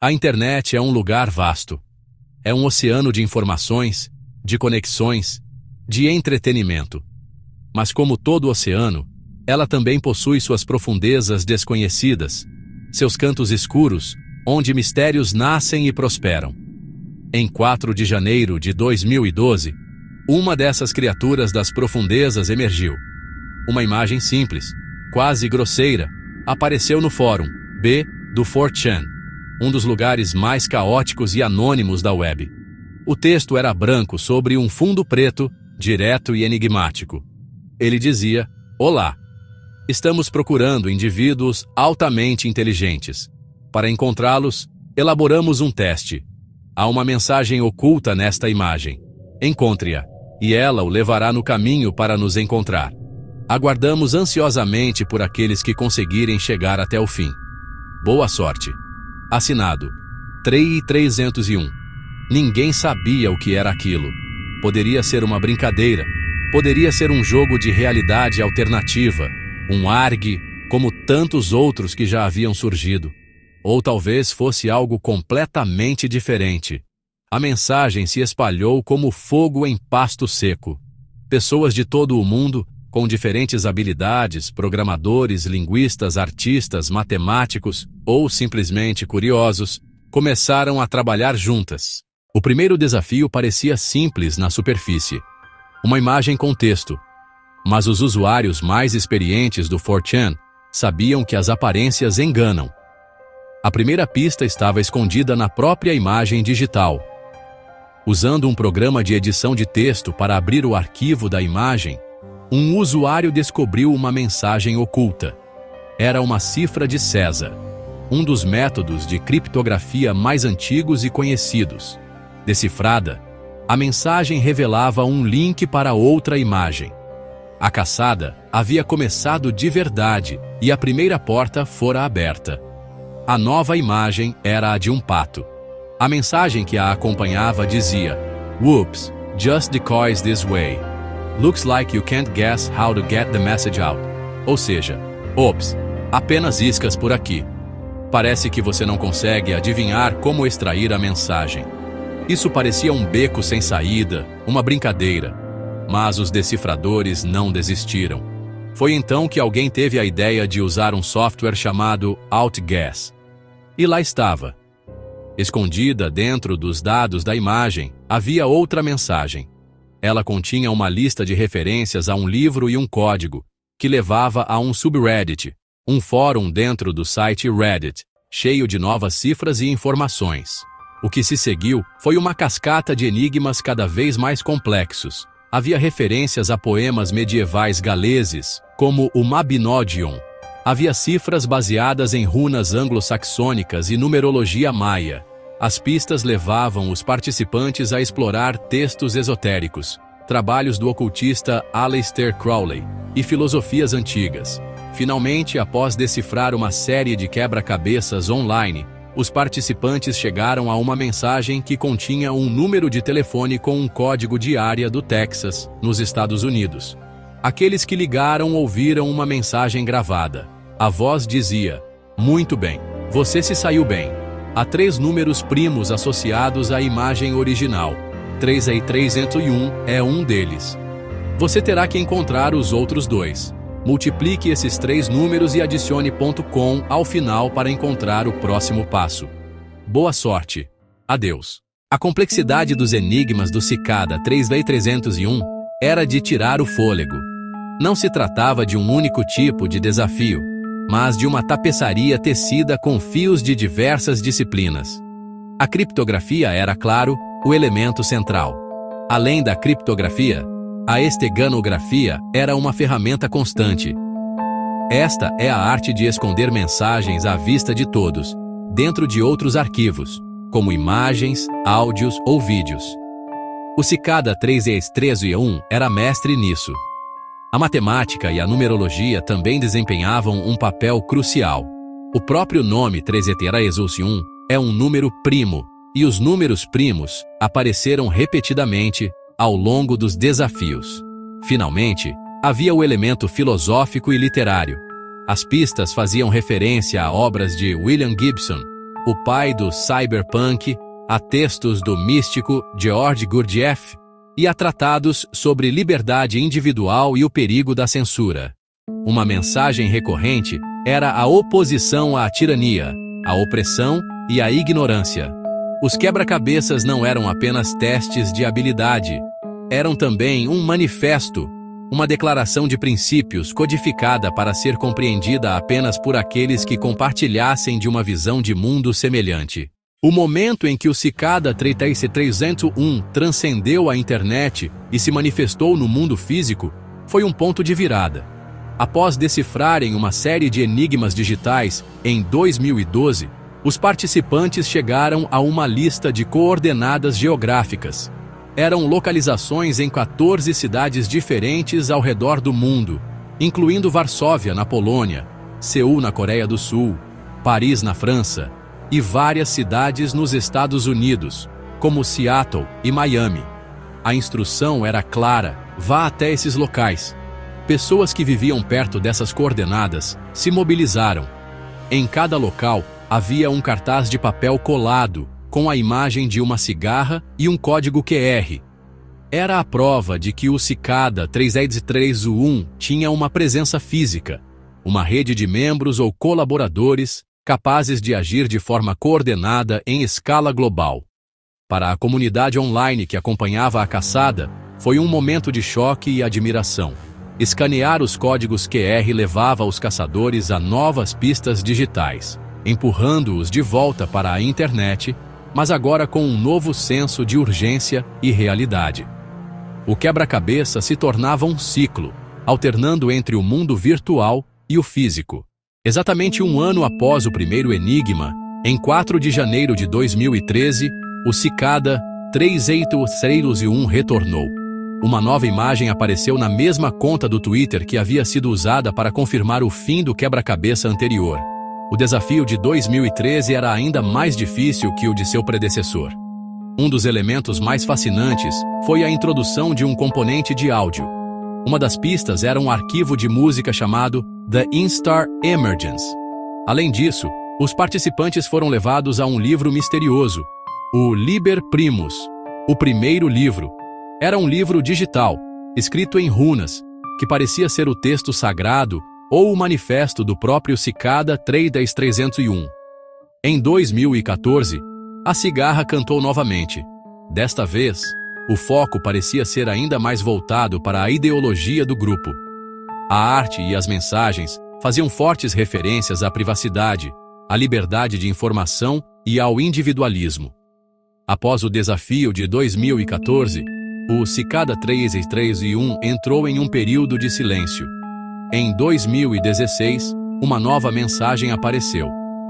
A internet é um lugar vasto. É um oceano de informações, de conexões, de entretenimento. Mas como todo oceano, ela também possui suas profundezas desconhecidas, seus cantos escuros, onde mistérios nascem e prosperam. Em 4 de janeiro de 2012, uma dessas criaturas das profundezas emergiu. Uma imagem simples, quase grosseira, apareceu no fórum B do 4chan, um dos lugares mais caóticos e anônimos da web. O texto era branco sobre um fundo preto, direto e enigmático. Ele dizia: "Olá, estamos procurando indivíduos altamente inteligentes. Para encontrá-los, elaboramos um teste. Há uma mensagem oculta nesta imagem. Encontre-a, e ela o levará no caminho para nos encontrar. Aguardamos ansiosamente por aqueles que conseguirem chegar até o fim. Boa sorte." Assinado, Trey 301. Ninguém sabia o que era aquilo. Poderia ser uma brincadeira, poderia ser um jogo de realidade alternativa, um ARG, como tantos outros que já haviam surgido. Ou talvez fosse algo completamente diferente. A mensagem se espalhou como fogo em pasto seco. Pessoas de todo o mundo, com diferentes habilidades, programadores, linguistas, artistas, matemáticos ou simplesmente curiosos, começaram a trabalhar juntas. O primeiro desafio parecia simples na superfície. Uma imagem com texto. Mas os usuários mais experientes do 4chan sabiam que as aparências enganam. A primeira pista estava escondida na própria imagem digital. Usando um programa de edição de texto para abrir o arquivo da imagem, um usuário descobriu uma mensagem oculta. Era uma cifra de César, um dos métodos de criptografia mais antigos e conhecidos. Decifrada, a mensagem revelava um link para outra imagem. A caçada havia começado de verdade e a primeira porta fora aberta. A nova imagem era a de um pato. A mensagem que a acompanhava dizia: "Whoops, just decoys this way. Looks like you can't guess how to get the message out." Ou seja, ops, apenas iscas por aqui. Parece que você não consegue adivinhar como extrair a mensagem. Isso parecia um beco sem saída, uma brincadeira. Mas os decifradores não desistiram. Foi então que alguém teve a ideia de usar um software chamado Outguess. E lá estava. Escondida dentro dos dados da imagem, havia outra mensagem. Ela continha uma lista de referências a um livro e um código, que levava a um subreddit, um fórum dentro do site Reddit, cheio de novas cifras e informações. O que se seguiu foi uma cascata de enigmas cada vez mais complexos. Havia referências a poemas medievais galeses, como o Mabinogion. Havia cifras baseadas em runas anglo-saxônicas e numerologia maia. As pistas levavam os participantes a explorar textos esotéricos, trabalhos do ocultista Aleister Crowley e filosofias antigas. Finalmente, após decifrar uma série de quebra-cabeças online, os participantes chegaram a uma mensagem que continha um número de telefone com um código de área do Texas, nos Estados Unidos. Aqueles que ligaram ouviram uma mensagem gravada. A voz dizia: "Muito bem, você se saiu bem. Há 3 números primos associados à imagem original. 301 é um deles. Você terá que encontrar os outros 2. Multiplique esses 3 números e adicione .com ao final para encontrar o próximo passo. Boa sorte. Adeus." A complexidade dos enigmas do Cicada 3v301 era de tirar o fôlego. Não se tratava de um único tipo de desafio, mas de uma tapeçaria tecida com fios de diversas disciplinas. A criptografia era, claro, o elemento central. Além da criptografia, a esteganografia era uma ferramenta constante. Esta é a arte de esconder mensagens à vista de todos, dentro de outros arquivos, como imagens, áudios ou vídeos. O Cicada 3v301 era mestre nisso. A matemática e a numerologia também desempenhavam um papel crucial. O próprio nome 3v301 é um número primo, e os números primos apareceram repetidamente ao longo dos desafios. Finalmente, havia o elemento filosófico e literário. As pistas faziam referência a obras de William Gibson, o pai do cyberpunk, a textos do místico George Gurdjieff e a tratados sobre liberdade individual e o perigo da censura. Uma mensagem recorrente era a oposição à tirania, à opressão e à ignorância. Os quebra-cabeças não eram apenas testes de habilidade, eram também um manifesto, uma declaração de princípios codificada para ser compreendida apenas por aqueles que compartilhassem de uma visão de mundo semelhante. O momento em que o Cicada 3301 transcendeu a internet e se manifestou no mundo físico foi um ponto de virada. Após decifrarem uma série de enigmas digitais, em 2012, os participantes chegaram a uma lista de coordenadas geográficas. Eram localizações em 14 cidades diferentes ao redor do mundo, incluindo Varsóvia, na Polônia, Seul, na Coreia do Sul, Paris, na França, e várias cidades nos Estados Unidos, como Seattle e Miami. A instrução era clara: vá até esses locais. Pessoas que viviam perto dessas coordenadas se mobilizaram. Em cada local, havia um cartaz de papel colado, com a imagem de uma cigarra e um código QR. Era a prova de que o Cicada 3301 tinha uma presença física, uma rede de membros ou colaboradores capazes de agir de forma coordenada em escala global. Para a comunidade online que acompanhava a caçada, foi um momento de choque e admiração. Escanear os códigos QR levava os caçadores a novas pistas digitais, empurrando-os de volta para a internet, mas agora com um novo senso de urgência e realidade. O quebra-cabeça se tornava um ciclo, alternando entre o mundo virtual e o físico. Exatamente um ano após o primeiro enigma, em 4 de janeiro de 2013, o Cicada 3301 retornou. Uma nova imagem apareceu na mesma conta do Twitter que havia sido usada para confirmar o fim do quebra-cabeça anterior. O desafio de 2013 era ainda mais difícil que o de seu predecessor. Um dos elementos mais fascinantes foi a introdução de um componente de áudio. Uma das pistas era um arquivo de música chamado The Instar Emergence. Além disso, os participantes foram levados a um livro misterioso, o Liber Primus, o primeiro livro. Era um livro digital, escrito em runas, que parecia ser o texto sagrado ou o manifesto do próprio Cicada 3301. Em 2014, a cigarra cantou novamente. Desta vez, o foco parecia ser ainda mais voltado para a ideologia do grupo. A arte e as mensagens faziam fortes referências à privacidade, à liberdade de informação e ao individualismo. Após o desafio de 2014, o Cicada 3301 entrou em um período de silêncio. Em 2016, uma nova mensagem apareceu,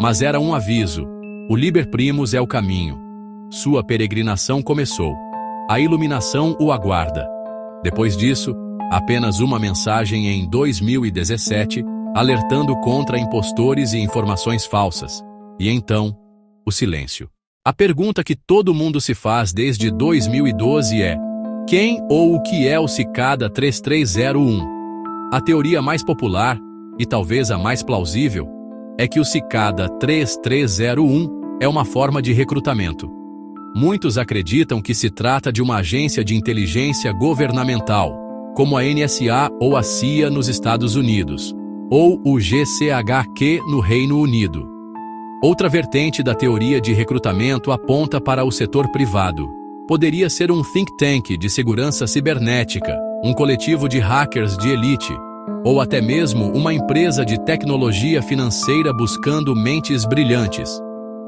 mas era um aviso: o Liber Primus é o caminho. Sua peregrinação começou. A iluminação o aguarda. Depois disso, apenas uma mensagem em 2017, alertando contra impostores e informações falsas. E então, o silêncio. A pergunta que todo mundo se faz desde 2012 é: quem ou o que é o Cicada 3301? A teoria mais popular, e talvez a mais plausível, é que o Cicada 3301 é uma forma de recrutamento. Muitos acreditam que se trata de uma agência de inteligência governamental, como a NSA ou a CIA nos Estados Unidos, ou o GCHQ no Reino Unido. Outra vertente da teoria de recrutamento aponta para o setor privado. Poderia ser um think tank de segurança cibernética, um coletivo de hackers de elite, ou até mesmo uma empresa de tecnologia financeira buscando mentes brilhantes.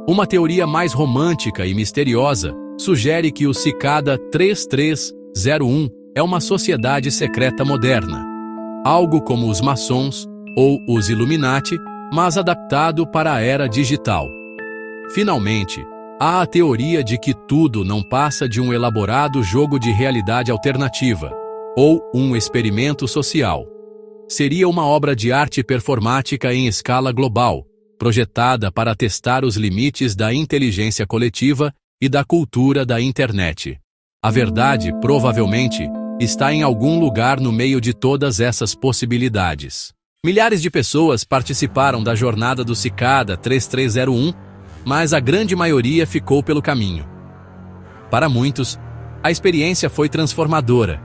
Uma teoria mais romântica e misteriosa sugere que o Cicada 3301 é uma sociedade secreta moderna, algo como os maçons ou os Illuminati, mas adaptado para a era digital. Finalmente, há a teoria de que tudo não passa de um elaborado jogo de realidade alternativa, ou um experimento social. Seria uma obra de arte performática em escala global, projetada para testar os limites da inteligência coletiva e da cultura da internet. A verdade, provavelmente, está em algum lugar no meio de todas essas possibilidades. Milhares de pessoas participaram da jornada do Cicada 3301, mas a grande maioria ficou pelo caminho. Para muitos, a experiência foi transformadora.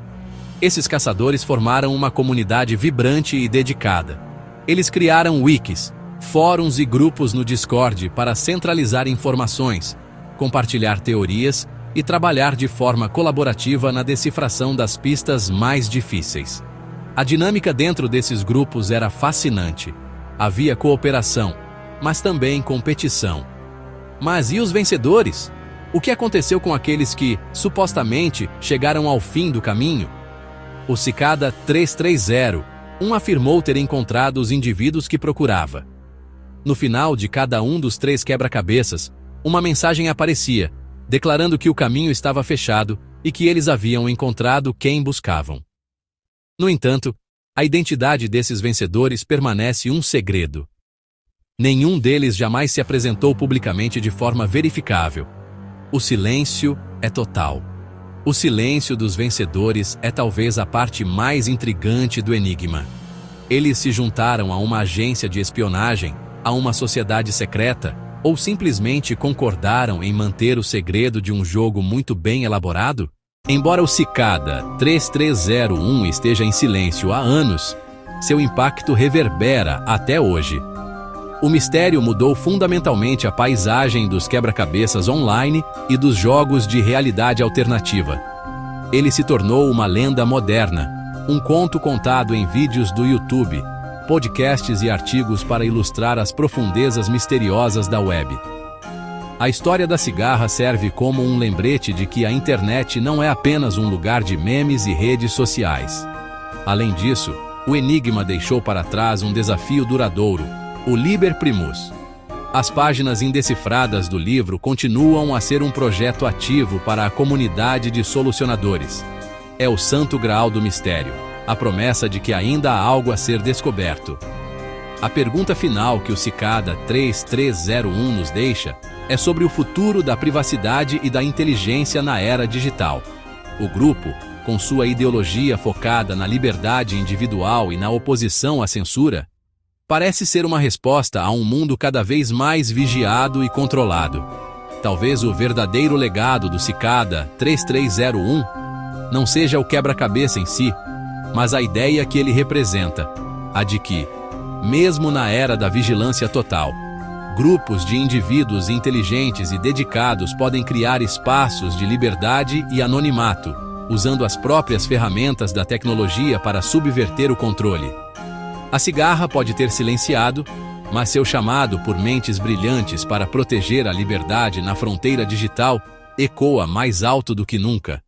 Esses caçadores formaram uma comunidade vibrante e dedicada. Eles criaram wikis, fóruns e grupos no Discord para centralizar informações, compartilhar teorias e trabalhar de forma colaborativa na decifração das pistas mais difíceis. A dinâmica dentro desses grupos era fascinante. Havia cooperação, mas também competição. Mas e os vencedores? O que aconteceu com aqueles que, supostamente, chegaram ao fim do caminho? O Cicada 330 afirmou ter encontrado os indivíduos que procurava. No final de cada um dos 3 quebra-cabeças, uma mensagem aparecia, declarando que o caminho estava fechado e que eles haviam encontrado quem buscavam. No entanto, a identidade desses vencedores permanece um segredo. Nenhum deles jamais se apresentou publicamente de forma verificável. O silêncio é total. O silêncio dos vencedores é talvez a parte mais intrigante do enigma. Eles se juntaram a uma agência de espionagem, a uma sociedade secreta, ou simplesmente concordaram em manter o segredo de um jogo muito bem elaborado? Embora o Cicada 3301 esteja em silêncio há anos, seu impacto reverbera até hoje. O mistério mudou fundamentalmente a paisagem dos quebra-cabeças online e dos jogos de realidade alternativa. Ele se tornou uma lenda moderna, um conto contado em vídeos do YouTube, podcasts e artigos para ilustrar as profundezas misteriosas da web. A história da cigarra serve como um lembrete de que a internet não é apenas um lugar de memes e redes sociais. Além disso, o enigma deixou para trás um desafio duradouro: o Liber Primus. As páginas indecifradas do livro continuam a ser um projeto ativo para a comunidade de solucionadores. É o santo graal do mistério, a promessa de que ainda há algo a ser descoberto. A pergunta final que o Cicada 3301 nos deixa é sobre o futuro da privacidade e da inteligência na era digital. O grupo, com sua ideologia focada na liberdade individual e na oposição à censura, parece ser uma resposta a um mundo cada vez mais vigiado e controlado. Talvez o verdadeiro legado do Cicada 3301 não seja o quebra-cabeça em si, mas a ideia que ele representa, a de que, mesmo na era da vigilância total, grupos de indivíduos inteligentes e dedicados podem criar espaços de liberdade e anonimato, usando as próprias ferramentas da tecnologia para subverter o controle. A cigarra pode ter silenciado, mas seu chamado por mentes brilhantes para proteger a liberdade na fronteira digital ecoa mais alto do que nunca.